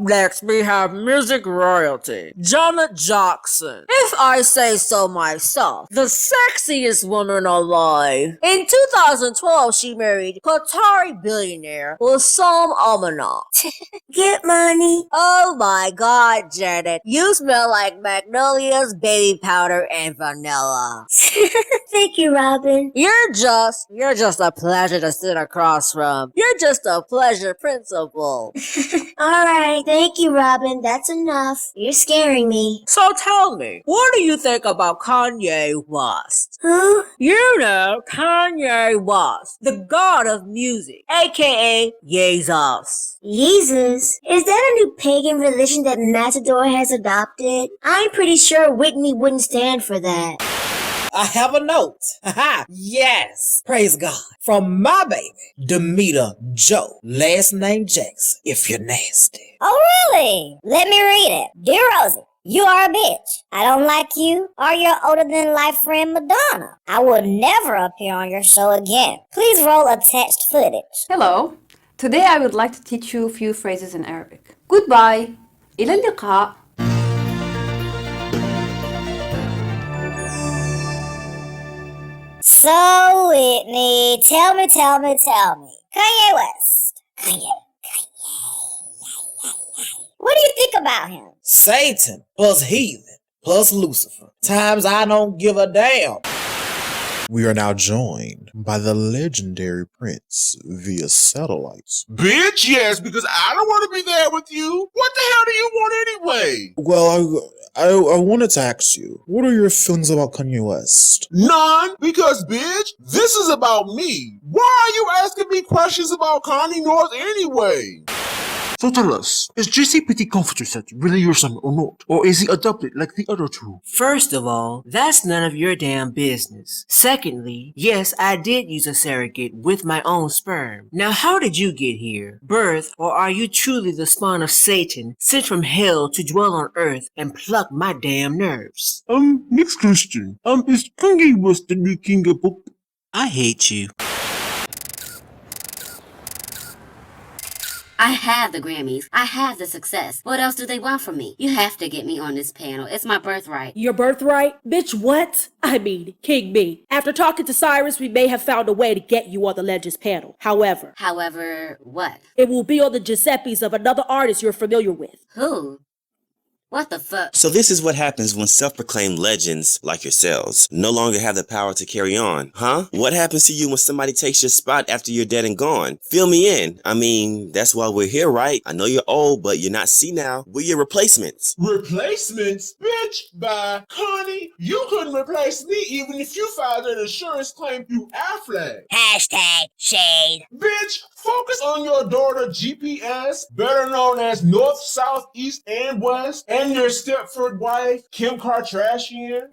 next we have music royalty, Janet Jackson. If I say so myself, the sexiest woman alive. In 2012, she married Qatari billionaire Wissam Amanat. Get money. Oh my god, Janet. You smell like magnolias, baby powder, and vanilla. Thank you, Robin. You're just a pleasure to sit across from. You're just a pleasure principal. Alright, thank you, Robin. That's enough. You're scaring me. So tell me, what do you think about Kanye West? Who? You know, Kanye West, the god of music, aka Jesus. Jesus? Is that a new pagan religion that Matador has adopted? I'm pretty sure Whitney wouldn't stand for that. I have a note. Haha. Yes. Praise God. From my baby, Demeter Joe. Last name Jackson, if you're nasty. Oh, really? Let me read it. Dear Rosie, you are a bitch. I don't like you or your older-than-life friend Madonna. I will never appear on your show again. Please roll attached footage. Hello. Today I would like to teach you a few phrases in Arabic. Goodbye. إلى اللقاء. So, Whitney, tell me. Kanye West. Kanye. What do you think about him? Satan plus heathen plus Lucifer. Times I don't give a damn. We are now joined by the legendary Prince via satellites. Bitch, yes, because I don't want to be there with you. What the hell do you want anyway? Well, I wanted to ask you, what are your feelings about Kanye West? None, because bitch, this is about me. Why are you asking me questions about Kanye North anyway? So tell us, is JC Petit Comforter Set really your son or not? Or is he adopted like the other two? First of all, that's none of your damn business. Secondly, yes, I did use a surrogate with my own sperm. Now how did you get here? Birth, or are you truly the spawn of Satan, sent from hell to dwell on earth and pluck my damn nerves? Next question. Is Kanye West the new king of pop? I hate you. I have the Grammys. I have the success. What else do they want from me? You have to get me on this panel. It's my birthright. Your birthright? Bitch, what? I mean, King B. After talking to Cyrus, we may have found a way to get you on the Legends panel. However, what? It will be on the Giuseppes of another artist you're familiar with. Who? What the fuck? So this is what happens when self-proclaimed legends like yourselves no longer have the power to carry on, huh? What happens to you when somebody takes your spot after you're dead and gone? Fill me in. I mean, that's why we're here, right? I know you're old, but you're not senile. We're your replacements. Replacements? Bitch, bye. Connie, you couldn't replace me even if you filed an insurance claim through Affleck. Hashtag shade. Bitch, focus on your daughter GPS, better known as North, South, East, and West, and your Stepford wife, Kim Kardashian.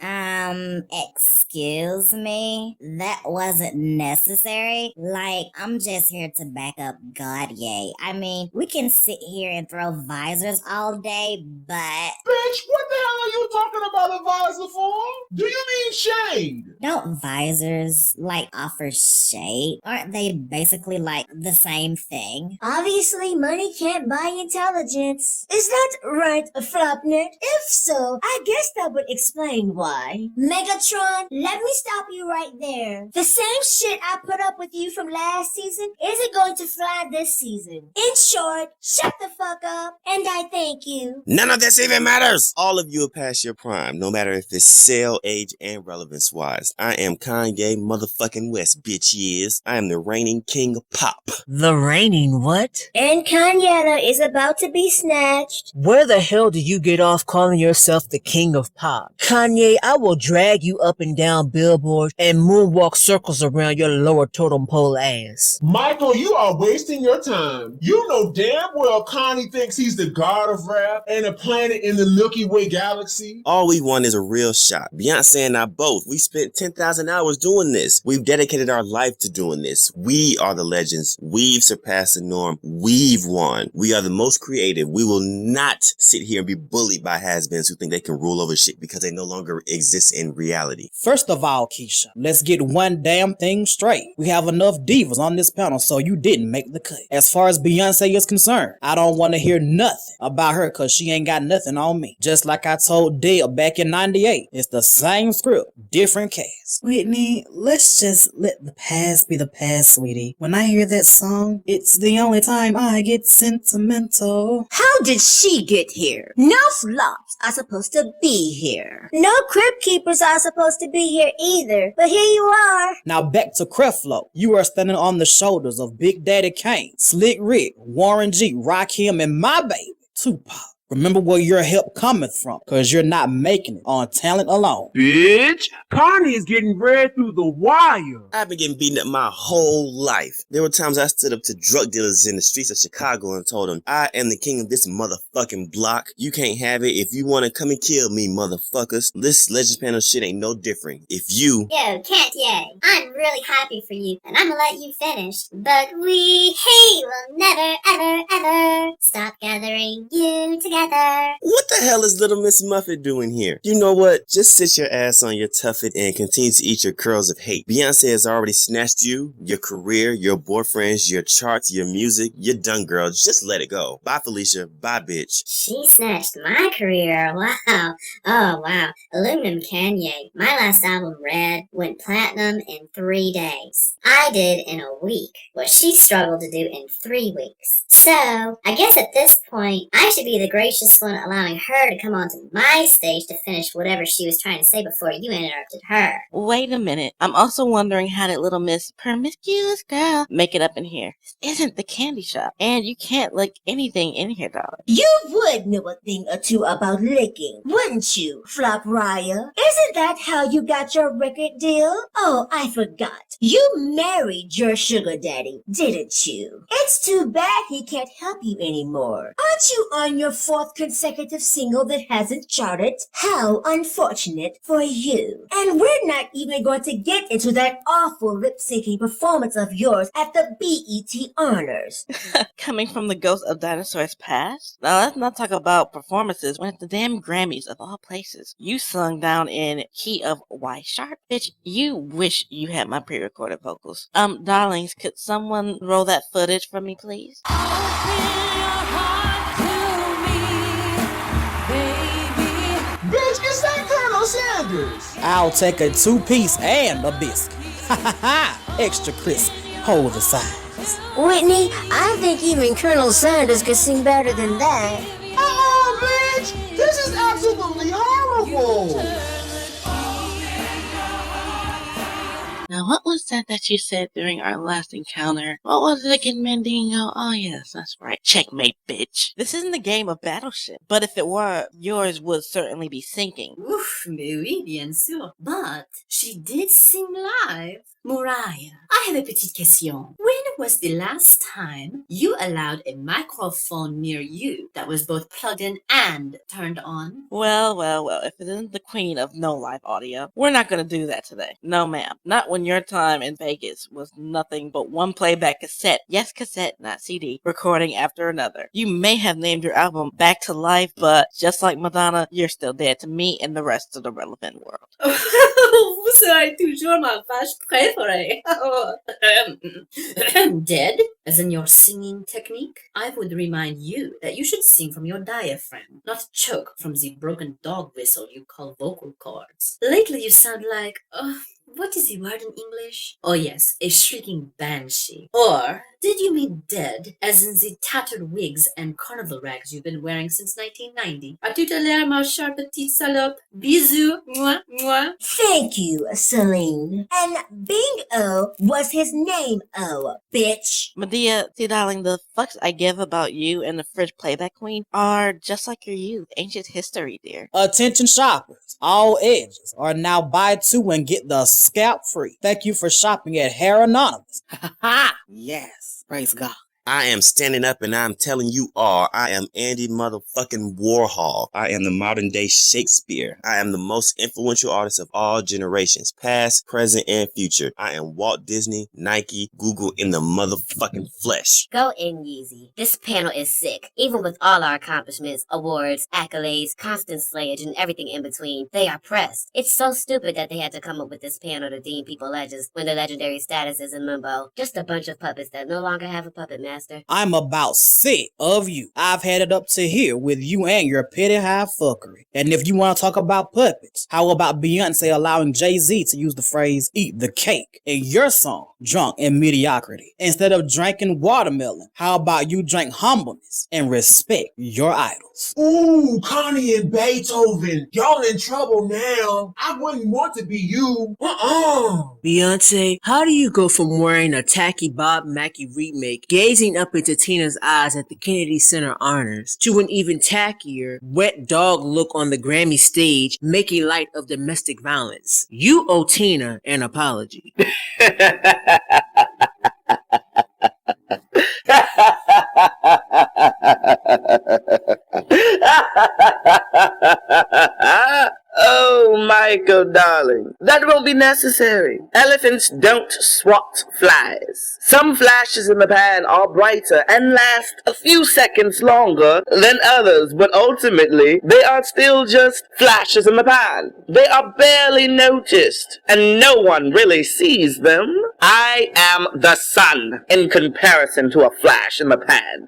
Excuse me? That wasn't necessary. Like, I'm just here to back up Kanye. I mean, we can sit here and throw visors all day, but... Bitch, what the hell are you talking about a visor for? Do you mean shade? Don't visors, like, offer shade? Aren't they basically, like, the same thing? Obviously, money can't buy intelligence. Is that right, Flopnet? If so, I guess that would explain why. Megatron, let me stop you right there. The same shit I put up with you from last season isn't going to fly this season. In short, shut the fuck up, and I thank you. None of this even matters. All of you are past your prime, no matter if it's sale, age, and relevance-wise. I am Kanye motherfucking West, bitch yes. I am the reigning king of pop. The reigning what? And Kanye is about to be snatched. Where the hell did you get off calling yourself the king of pop? Kanye, I will drag you up and down billboards and moonwalk circles around your lower totem pole ass. Michael, you are wasting your time. You know damn well Kanye thinks he's the god of rap and a planet in the Milky Way galaxy. All we want is a real shot. Beyonce and I both. We spent 10,000 hours doing this. We've dedicated our life to doing this. We are the legends. We've surpassed the norm. We've won. We are the most creative. We will not sit here and be bullied by has-beens who think they can rule over shit because they no longer exist in reality. First of all, Keisha, let's get one damn thing straight. We have enough divas on this panel, so you didn't make the cut. As far as Beyonce is concerned, I don't want to hear nothing about her because she ain't got nothing on me. Just like I told Dale back in 98, it's the same script, different cast. Whitney, let's just let the past be the past, sweetie. When I hear that song, it's the only time I get sentimental. How did she get here? No flops are supposed to be here. No crib keepers are supposed to be here either. But here you are. Now back to Creflo. You are standing on the shoulders of Big Daddy Kane, Slick Rick, Warren G, Rakim, and my baby, Tupac. Remember where your help coming from, cause you're not making it on talent alone. Bitch, Kanye is getting bread through the wire. I've been getting beaten up my whole life. There were times I stood up to drug dealers in the streets of Chicago and told them, I am the king of this motherfucking block. You can't have it. If you want to come and kill me, motherfuckers. This Legends panel shit ain't no different. If you... Yo, Kanye, I'm really happy for you, and I'm gonna let you finish. But we will never, ever, ever stop gathering you together. What the hell is Little Miss Muffet doing here? You know what? Just sit your ass on your tuffet and continue to eat your curls of hate. Beyonce has already snatched you, your career, your boyfriends, your charts, your music. You're done, girl. Just let it go. Bye, Felicia. Bye, bitch. She snatched my career. Wow. Oh, wow. Aluminum Kanye. My last album, Red, went platinum in 3 days. I did in a week what she struggled to do in 3 weeks. So, I guess at this point, I should be the gracious one allowing her to come onto my stage to finish whatever she was trying to say before you interrupted her. Wait a minute. I'm also wondering how did Little Miss Promiscuous Girl make it up in here? This isn't the candy shop, and you can't lick anything in here, darling. You would know a thing or two about licking, wouldn't you, Flop Raya? Isn't that how you got your record deal? Oh, I forgot. You married your sugar daddy, didn't you? It's too bad he can't help you anymore. Aren't you on your 4th consecutive single that hasn't charted? How unfortunate for you. And we're not even going to get into that awful lip-syncing performance of yours at the BET Honors. Coming from the ghost of dinosaurs past? Now let's not talk about performances when at the damn Grammys of all places. You sung down in key of Y sharp. Bitch, you wish you had my pre-recorded vocals. Darlings, could someone roll that footage for me, please? Bitch, is that Colonel Sanders? I'll take a 2-piece and a biscuit. Ha ha ha! Extra crispy. Hold the size. Whitney, I think even Colonel Sanders could sing better than that. Oh, bitch! This is absolutely horrible! Now, what was that you said during our last encounter? What was it again, Mandingo? Oh, yes, that's right. Checkmate, bitch. This isn't a game of Battleship, but if it were, yours would certainly be sinking. Ouf, mais oui, bien sûr. But she did sing live. Mariah, I have a petite question. When was the last time you allowed a microphone near you that was both plugged in and turned on? Well, if it isn't the queen of no live audio, we're not gonna do that today. No, ma'am. Not when your time in Vegas was nothing but one playback cassette. Yes, cassette, not CD. Recording after another. You may have named your album Back to Life, but just like Madonna, you're still dead to me and the rest of the relevant world. Vous serez toujours ma vache préférée. Dead? As in your singing technique? I would remind you that you should sing from your diaphragm, not choke from the broken dog whistle you call vocal cords. Lately you sound like, what is the word in English? Oh yes, a shrieking banshee. Or did you mean dead, as in the tattered wigs and carnival rags you've been wearing since 1990? À tout à l'heure, ma chère petite salope. Bisous. Mwah, mwah. Thank you, Celine. And Bingo was his name, oh, bitch. Medea, see darling, the fucks I give about you and the fridge playback queen are just like your youth, ancient history, dear. Attention shoppers, all edges are now buy 2 and get the scalp free. Thank you for shopping at Hair Anonymous. Ha ha ha! Yes, praise God. I am standing up and I'm telling you all, I am Andy motherfucking Warhol. I am the modern day Shakespeare. I am the most influential artist of all generations, past, present, and future. I am Walt Disney, Nike, Google in the motherfucking flesh. Go in, Yeezy. This panel is sick. Even with all our accomplishments, awards, accolades, constant slayage, and everything in between, they are pressed. It's so stupid that they had to come up with this panel to deem people legends when their legendary status is in limbo. Just a bunch of puppets that no longer have a puppet master. I'm about sick of you. I've had it up to here with you and your petty high fuckery. And if you want to talk about puppets, how about Beyonce allowing Jay-Z to use the phrase eat the cake in your song, Drunk in Mediocrity? Instead of drinking watermelon, how about you drink humbleness and respect your idols? Ooh, Kanye and Beethoven. Y'all in trouble now. I wouldn't want to be you. Beyonce, how do you go from wearing a tacky Bob Mackie remake, gazing up into Tina's eyes at the Kennedy Center honors, to an even tackier, wet dog look on the Grammy stage, making light of domestic violence? You owe Tina an apology. Oh, Michael, darling, that won't be necessary. Elephants don't swat flies. Some flashes in the pan are brighter and last a few seconds longer than others, but ultimately, they are still just flashes in the pan. They are barely noticed, and no one really sees them. I am the sun in comparison to a flash in the pan.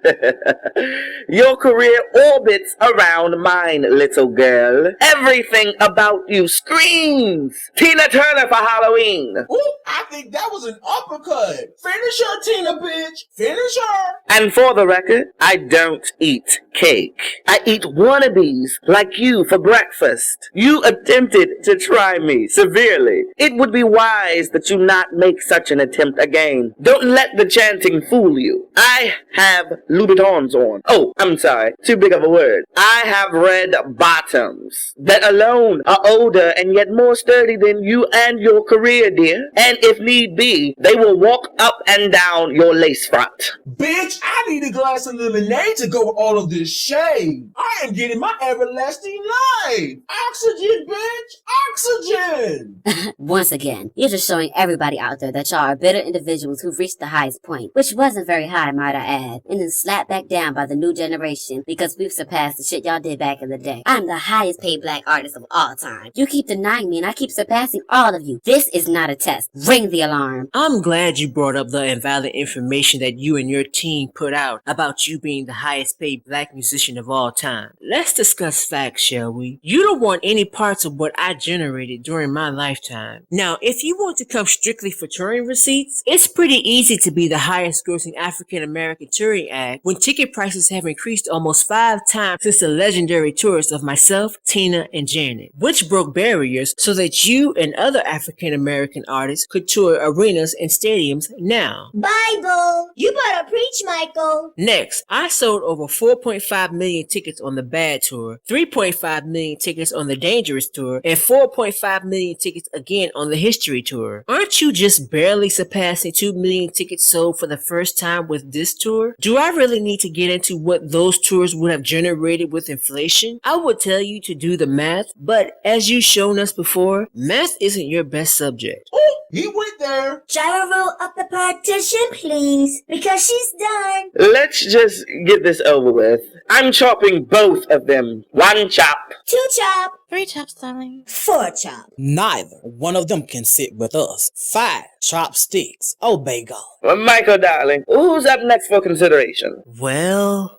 Your career orbits around mine, little girl. Everything about you screams Tina Turner for Halloween. Ooh, I think that was an uppercut. Finish her, Tina, bitch. Finish her. And for the record, I don't eat cake. I eat wannabes like you for breakfast. You attempted to try me severely. It would be wise that you not make such an attempt again. Don't let the chanting fool you. I have Louboutins on. Oh, I'm sorry. Too big of a word. I have red bottoms that alone are older and yet more sturdy than you and your career, dear. And if need be, they will walk up and down your lace front. Bitch, I need a glass of lemonade to go with all of this shade. I am getting my everlasting life. Oxygen, bitch. Oxygen. Once again, you're just showing everybody out there that y'all are bitter individuals who've reached the highest point, which wasn't very high, might I add, and then slapped back down by the new generation because we've surpassed the shit y'all did back in the day. I'm the highest paid black artist of all time. You keep denying me and I keep surpassing all of you. This is not a test. Ring the alarm. I'm glad you brought up the invalid information that you and your team put out about you being the highest paid black musician of all time. Let's discuss facts, shall we? You don't want any parts of what I generated during my lifetime. Now, if you want to come strictly for touring receipts, it's pretty easy to be the highest grossing African American touring act when ticket prices have increased almost 5 times since the legendary tours of myself, Tina, and Janet, which broke barriers so that you and other African American artists could tour arenas and stadiums now. Bible, you better preach, Michael. Next, I sold over 4.5 million tickets on the Bad Tour, 3.5 million tickets on the Dangerous Tour, and 4.5 million tickets again on the History Tour. Aren't you just barely surpassing 2 million tickets sold for the first time with this tour? Do I really need to get into what those tours would have generated with inflation? I would tell you to do the math, but as you've shown us before, math isn't your best subject. Ooh, he went there. Gyro roll up the partition, please, because she's done. Let's just get this over with. I'm chopping both of them. 1 chop. 2 chop. 3 chops, darling. 4 chop. Neither one of them can sit with us. 5 chopsticks. Obey God. Well, Michael, darling, who's up next for consideration? Well...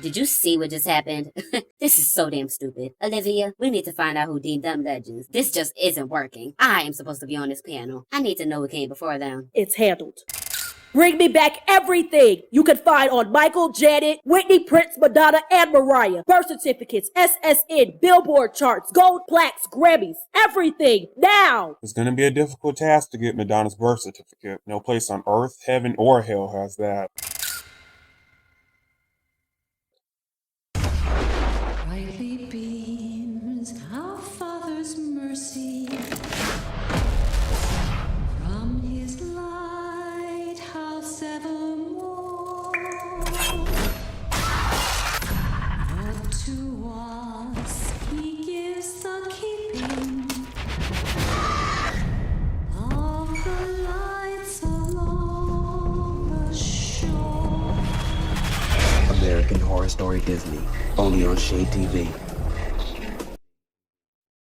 Did you see what just happened? This is so damn stupid. Olivia, we need to find out who deemed them legends. This just isn't working. I am supposed to be on this panel. I need to know who came before them. It's handled. Bring me back everything you can find on Michael, Janet, Whitney, Prince, Madonna, and Mariah. Birth certificates, SSN, Billboard charts, gold plaques, Grammys, everything, now! It's going to be a difficult task to get Madonna's birth certificate. No place on earth, heaven, or hell has that. Brightly beams our Father's mercy from his light. Story Disney, only on Shade TV.